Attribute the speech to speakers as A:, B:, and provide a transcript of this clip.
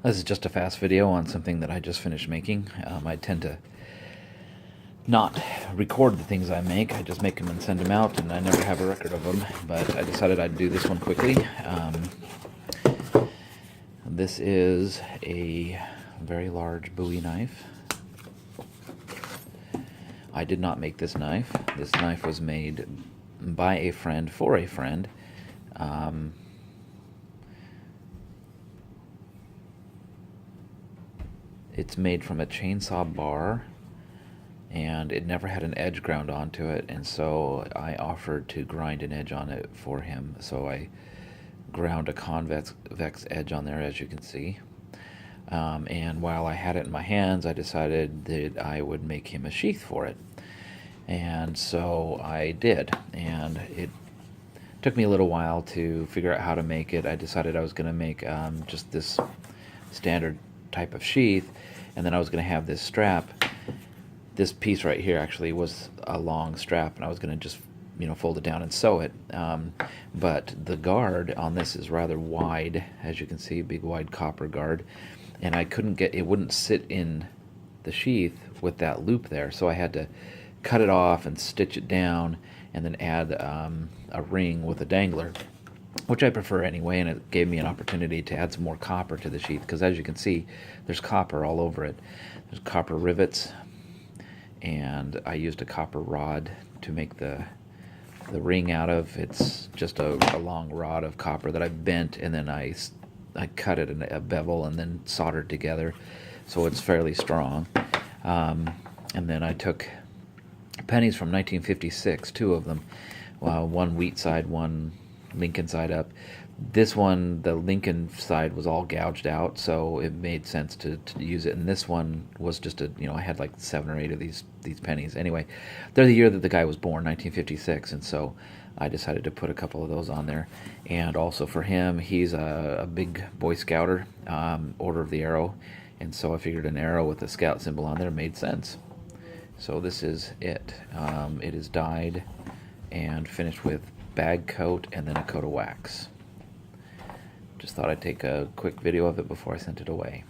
A: This is just a fast video on something that I just finished making. I tend to not record the things I make. I just make them and send them out, and I never have a record of them. But I decided I'd do this one quickly. This is a very large Bowie knife. I did not make this knife. This knife was made by a friend for a friend. It's made from a chainsaw bar, and it never had an edge ground onto it, and so I offered to grind an edge on it for him. So I ground a convex edge on there, as you can see. And while I had it in my hands, I decided that I would make him a sheath for it. And so I did, and it took me a little while to figure out how to make it. I decided I was going to make just this standard type of sheath, and then I was going to have this strap. This piece right here actually was a long strap, and I was going to just fold it down and sew it. But the guard on this is rather wide, as you can see, big wide copper guard, and I couldn't get it, wouldn't sit in the sheath with that loop there, so I had to cut it off and stitch it down, and then add a ring with a dangler, which I prefer anyway, and it gave me an opportunity to add some more copper to the sheath, because as you can see, there's copper all over it. There's copper rivets, and I used a copper rod to make the ring out of. It's just a long rod of copper that I bent, and then I cut it in a bevel and then soldered together, so it's fairly strong. And then I took pennies from 1956, two of them, one wheat side, one Lincoln side up. This one, the Lincoln side, was all gouged out, so it made sense to use it. And this one was just I had like 7 or 8 of these pennies. Anyway, they're the year that the guy was born, 1956, and so I decided to put a couple of those on there. And also for him, he's a big Boy Scouter, Order of the Arrow, and so I figured an arrow with a scout symbol on there made sense. So this is it. It is dyed and finished with bag coat and then a coat of wax. Just thought I'd take a quick video of it before I sent it away.